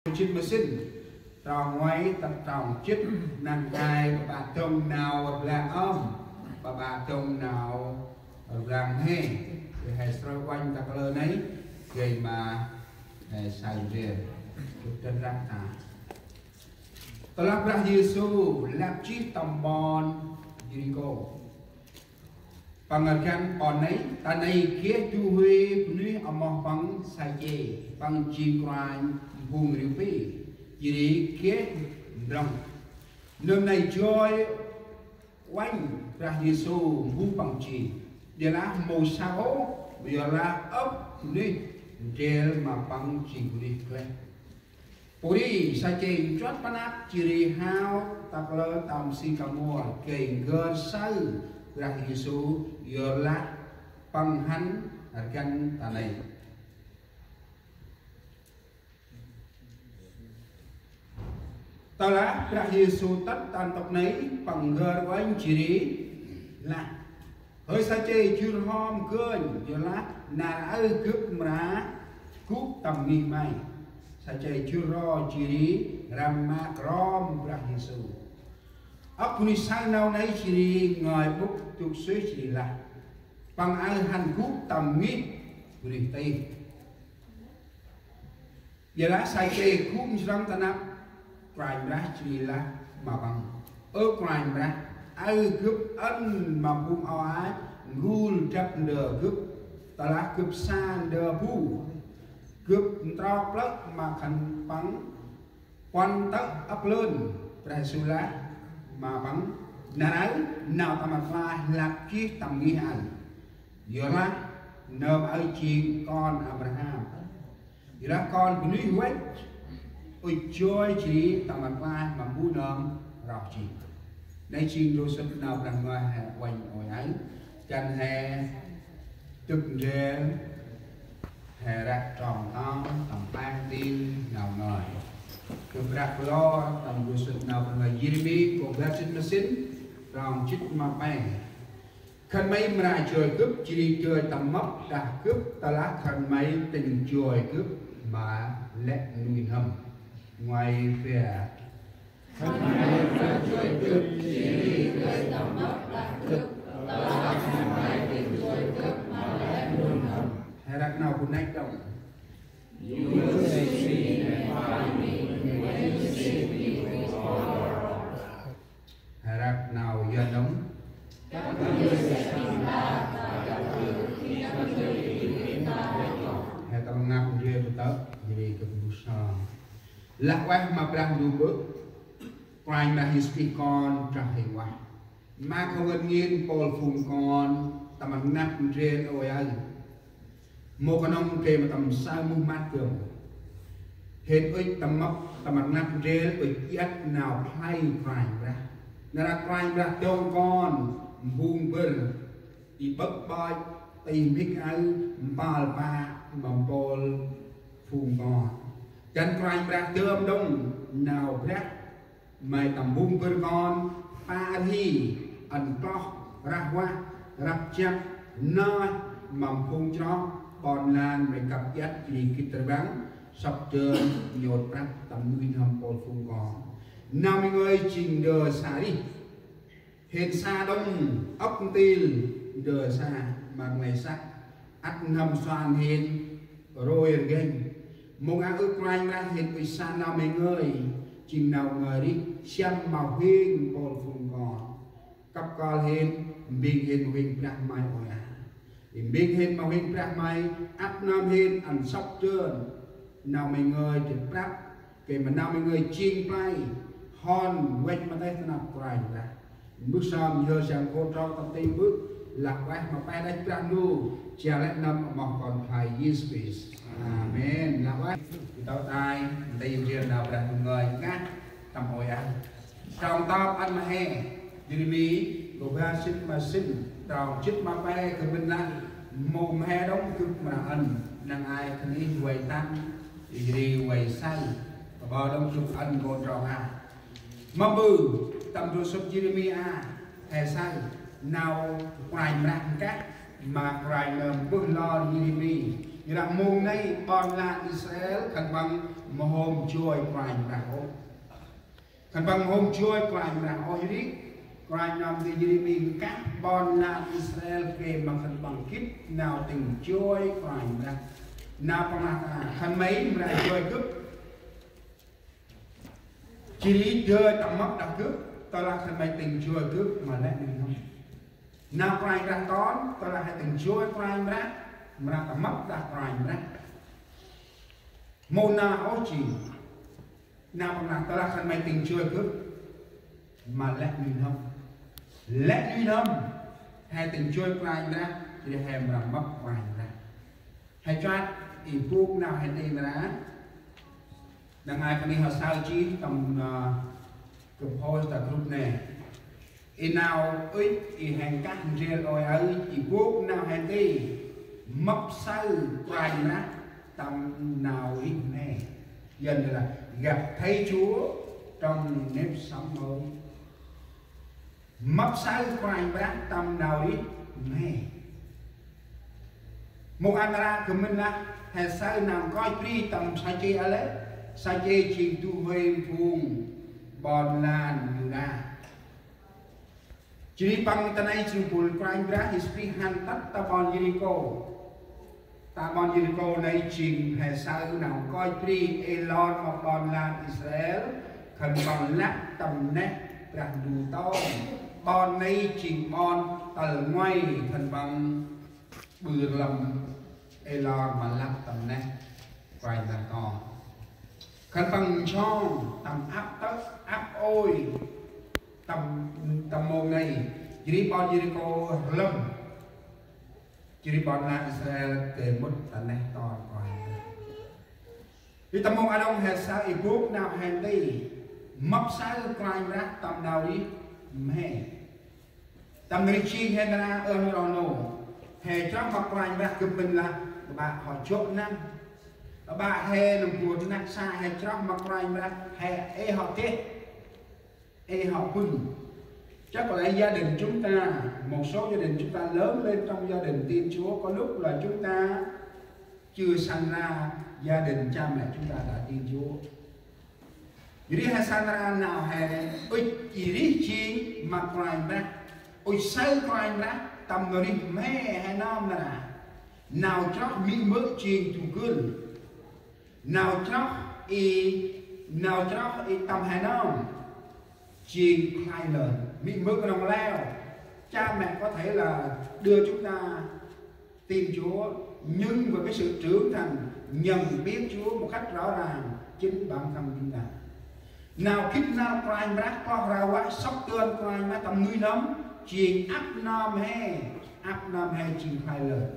Chích mà xin tròn ngoáy tập tròn chích nàng ai bà trông nào là bà trông nào làm he thì hãy xoay quanh ta lơ nấy gây mà xài riêng trên răng thả ta lắp ra Giêsu lắp chiếc tầm bon Jericho bằng căn bọn ấy ta này kia chu huy nuôi ở mỏ bằng sai chê bằng chi quan vùng riêu phi chỉ kia rong nơi này chơi quanh ra Giêsu vùng bằng chi để là màu sao bây giờ là ấp đi để mà bằng chi đi quen Puri sai chê chót panat chỉ hao tập lơ tầm si cà mua kề gơ say ra Giêsu giờ là bằng hắn căn ta này ta là ra Giêsu tất tan tộc nấy bằng gơ của anh chỉ là hơi sa chê chưa hôm cơn giờ là nà ơi cướp mà cúp tầm nghi mày sa chê chưa ro chỉ ramma krom ra Giêsu ấp ni sang nào nấy chỉ ngồi bút chụp suy chỉ là bằng ai hành cúp tầm nghi người tây giờ là sai chê cúp răng ta nắp Prime ra chỉ là mà bằng prime ra ai cướp ân mà bung ao ái gul chấp đờ cướp ta là cướp san đờ bu cướp trao plug mà khẩn bắn quan tắc ấp lên ra su lá mà bắn nào ta mà pha lạc chiếc tầm nghi hành giờ là nợ ai chi con Abraham giờ là con của núi Huế ôi chơi chỉ tầm mặt qua mà bu nơm rọc chỉ đây chuyên đô sân nào rằng ngoài quanh hồi ấy chân hè trực rễ hè ra tròn to tầm ban tim nào ngời cực rạc lo tầm đô sân nào rằng ngoài Jeremy của bác xin mà xin tròn chích mà bay khăn mấy mà lại trời cướp chỉ chơi tầm mốc đã cướp ta lá khăn mấy tình trời cướp mà lẹ nuôi hầm ngoài phía hãy đặt nào cũng nách động hãy đặt nào giờ nóng hãy tâm ngạc riêng của tớ vì cực bù sò lạc quay mà đang đủ bước quay mà history con trả hình quay mà không gần nghiên bồn phùng con tầm ăn nắp trên ôi ấy một con ông kê mà tầm sao mu mát cường hết ích tầm mốc tầm ăn nắp trên ích ít nào hay quay ra nó là quay ra trong con vùng bờ đi bất bơi tìm biết ai bà mà bồn phùng con chân quanh ra tươm đông nào rác mày tầm bung cơ con pa thi ẩn to ra qua rập chặt nơi mầm phun cho còn lan mày cặp giác chỉ kịp tới bán sắp trơn nhột rác tầm nguyên hầm bồn phun con nào mọi người trình đờ xa đi hiện xa đông ốc tin đờ xa mà ngày sắc ắt ngầm xoan hiện rồi ghen một ai ước quanh ra hiện bị xa nào mấy người chừng nào người đi xem màu huyên bồn phùng gò cặp con hiện mình hiện huyên bạc mai ôi à mình hiện màu huyên bạc mai áp nam hiện ăn sóc trơn nào mấy người thì bạc kể mà nào mấy người chiên play hòn quanh mà tay nào quanh ra bước xong giờ xem cô trong tâm tin bước lạc quay mà bay đánh ra nu chả lẽ nằm mà còn phải Jesus Amen là quá tao tai đây riêng nào là người ngát tầm hồi ăn trong tao ăn mà hè Jeremy của ba xin mà xin tròn chích mà bay từ bên này mồm hè đóng cực mà ăn năng ai thân đi quầy tăng đi quầy say và bò đông chụp ăn còn tròn à mà bự tầm đồ sốt Jeremy hè say nào ngoài rạng cát mà ngoài bước lo Jeremy như là môn này bọn là Israel khẩn bằng mà hôm chui quanh ra ô khẩn bằng hôm chui quanh ra ô đi quanh năm thì như mình các bọn là Israel về mà khẩn bằng kít nào tình chui quanh ra nào bằng là khẩn mấy mà lại chui cướp chỉ đi chơi tầm mất đặc cướp tôi là khẩn mấy tình chui cướp mà lại mình không nào quanh ra tón tôi là hai tình chui quanh ra mà ta mất đã quanh ra môn nào ó chỉ nào bằng là ta là khăn máy tình chưa cướp mà lẽ như không hai tình chưa quanh ra thì hèm là mất quanh ra hay cho ý buộc nào hay tình ra đang ai phần đi họ sao chi tầm cực hôi tại group này ý nào ít ý hành các riêng rồi ấy ý buộc nào hay tình mất sâu quanh ra tâm nào ít nè dần là gặp thấy Chúa trong nếp sống mới mất sâu quanh ra tâm nào ít nè một anh ra của mình là hay sao nào coi pri tầm sai chê ở đấy sai chê chỉ tu về vùng bòn lan như ra chỉ bằng tên này chịu buồn quanh ra history han tắt ta bòn Jericho ta bọn Jericho này trình hệ sao nào coi tri Elon mà bọn là Israel khẩn bằng lắc tầm nét rằng đủ to bọn này trình bọn tờ ngoài khẩn bằng bừa lầm Elon mà lắc tầm nét quay ra to khẩn bằng cho tầm áp tất áp ôi tầm môn này chỉ bọn Jericho lâm chỉ bọn là Israel kể một tận này to còn vì tâm mong ai đông hết sao ý bốc nào hèn đi mập sao quanh ra tầm nào đi mẹ tầm người chi hèn ra ơn rồi nổ hè cho mặc quanh ra cực mình là bà họ chốt năm bà hè làm buồn nặng xa hè cho mặc quanh ra hè ê họ tết ê họ bừng chắc có lẽ gia đình chúng ta một số gia đình chúng ta lớn lên trong gia đình tin Chúa có lúc là chúng ta chưa sanh ra gia đình cha mẹ chúng ta đã tin Chúa jadi hay sanh ra nào hay ơi chỉ đi chi mà quanh ra ơi say quanh ra tầm người đi mẹ hay nam là nào cho mỹ mỡ chiên thủ cơn nào cho tầm hay nam chiên khai lời bị mực đồng leo cha mẹ có thể là đưa chúng ta tin Chúa nhưng với cái sự trưởng thành nhận biết Chúa một cách rõ ràng chính bản thân chúng ta nào khi nào quanh rác có ra quá sốc tương quanh mà tầm người nấm chuyện áp nam hay chuyện khai lời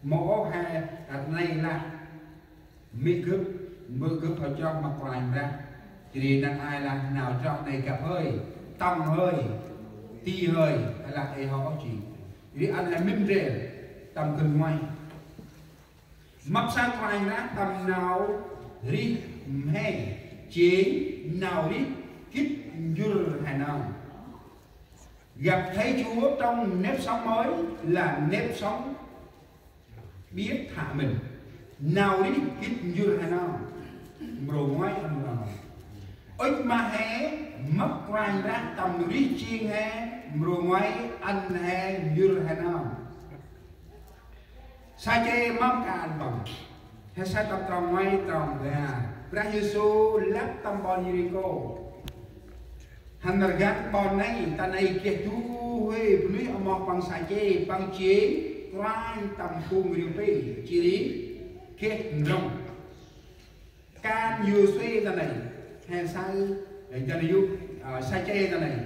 mổ hay này là mỹ cướp mưa cướp họ cho mà quanh ra thì đang ai là nào cho này cặp hơi tông hơi ti hơi hay là ai họ chỉ thì anh là minh rể tầm gần ngoài mập sang quanh ra tầm nào ri hay chế nào ri kít dưa hay nào gặp thấy Chúa trong nếp sống mới là nếp sống biết thả mình nào ri kít dưa hay nào rồi ngoài anh nào ít mà hè mất quanh ra tầm rít chiên hè rồi ngoài anh hè như thế nào sai chê mong cả anh bằng hay sai tập tròn ngoài tròn ra ra Giêsu lắp tâm bọn Jericho hành là gắt bọn này ta này kia chú huê lưới ở một bằng sai chê bằng chế quanh tầm khung riêng phê chỉ lý kết rộng ca nhiều suy ta này hay sai cho nên sai chế ta này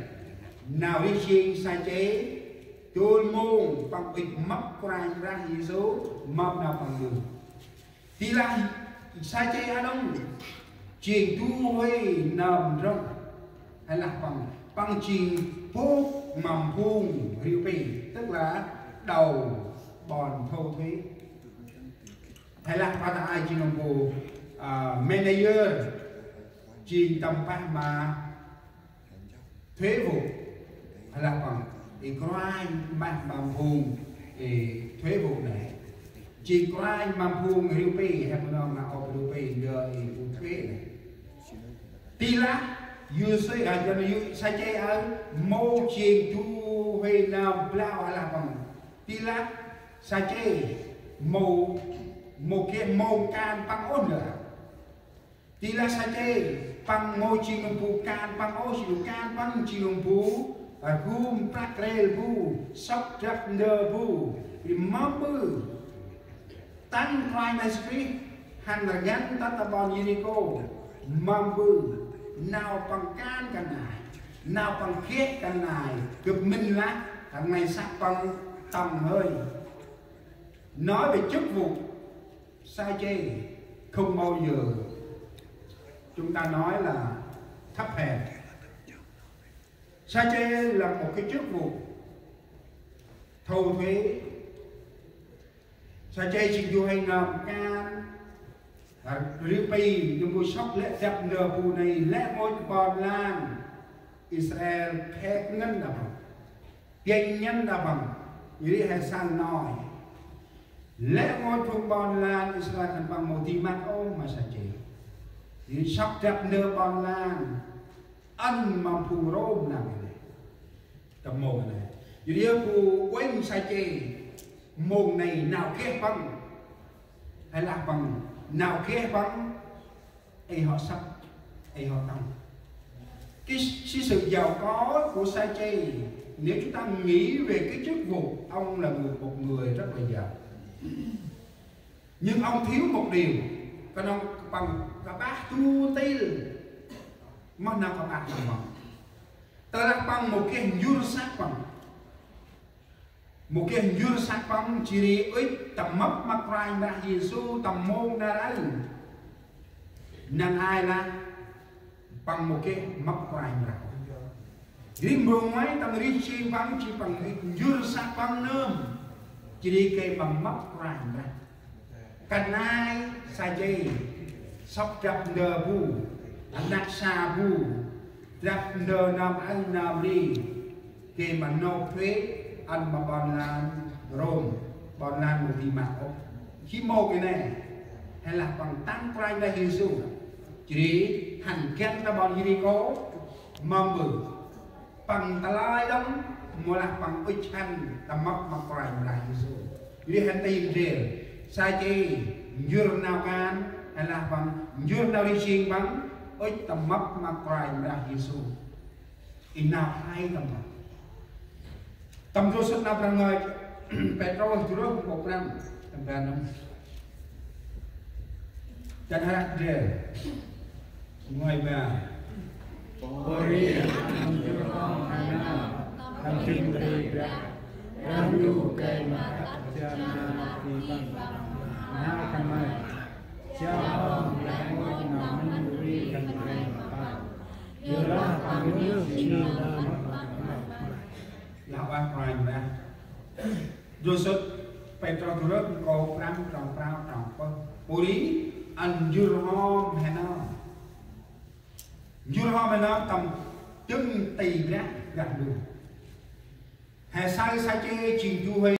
nào đi chiên sai chế tôi môn bằng bịch mắc quanh ra Giêsu mập nào bằng đường thì là sai chế ở đâu chiên tu huê nằm rộng hay là bằng chiên phốt mầm phung riêu bì tức là đầu bòn thô thuế hay là bà ta ai chiên đồng hồ manager chiên tâm phát mà thuế vụ hay là bằng thì có ai mang bằng vùng thì thuế vụ này chỉ có ai mà buông riu pi hay mà mà ở riu pi người u thuê này tí lá yêu xây à cho nên sai chơi ở mô chiên chu hay nào lao hay là bằng tí lá sai chơi mô một cái mô can bằng ôn nữa tí lá sai chơi bằng mô chiên lồng phù can bằng ô chiên can bằng chiên lồng phù gum prak rel bu sóc trap nơ bu thì mắm bư tăng khoai mai script hàng là gắn tắt tập bòn Unico mắm bư nào bằng can cái này nào bằng khét cái này cực minh lá thằng này sắc bằng tầm hơi nói về chức vụ sai chê không bao giờ chúng ta nói là thấp hèn. Sa chê là một cái chức vụ thâu thuế. Sa chê chỉ dù hay nằm can riêng pi nhưng cô sóc lẽ dập nở bù này lẽ môi bòn lan Israel phép ngân là bằng kinh nhân là bằng như hay sang nói lẽ môi thuộc bòn lan Israel thành bằng một tí mắt ôm mà sa chê thì sóc dập nở bòn lan ăn mà phù rôm là cầm mồm này vì điều phù quanh sai chê mồm này nào khét bằng hay là bằng nào khét bằng ấy họ sắp ấy họ tăng cái sự giàu có của sai chê nếu chúng ta nghĩ về cái chức vụ ông là một người rất là giàu nhưng ông thiếu một điều còn ông bằng cả bác tu tiên mà nào có bác nào bằng ta đã bằng một cái hình dưa sát bằng một cái hình dưa sát bằng chỉ đi ít tầm mất mặt rai đã Giêsu tầm môn đã đấy nên ai là bằng một cái mất rai nào đi mường mấy tầm đi chi bằng chỉ bằng hình dưa sát bằng nơm chỉ đi cái bằng mất rai ra cần ai sai chê sóc chập nờ bu nát xa bu đặt nờ nam anh nam đi kê mà nô thuế ăn mà bọn lan rôm bọn lan một tí mạng ốc khi mô cái này hay là bằng tăng prai ra hình dung chỉ hẳn khen ta bọn gì đi có mong bử bằng ta lai đông mua lạc bằng ích hành ta mắc mà prai ra hình dung vì hẳn tìm rìa sai chê dường nào can hay là bằng dường nào đi xin bằng ích tầm mắc mà prai ra hình dung in nào hay tầm mắc tầm số xuất nạp ra người Petro chủ rốt một năm tầm ra năm chẳng hạn rề ngoài bà Bori am jurong hana am chimri ra am lu kai ma jana ti bang na kamai cha hom la ngôi na man ri kan kai ma yura pang yu chi la là ba khoai mà rồi xuất Petro tu rất có pram trồng prao trồng con puri ăn dưa hom hay nó dưa hom hay nó tầm chân tì ra gần đường hay sai sai chê chìm chu hay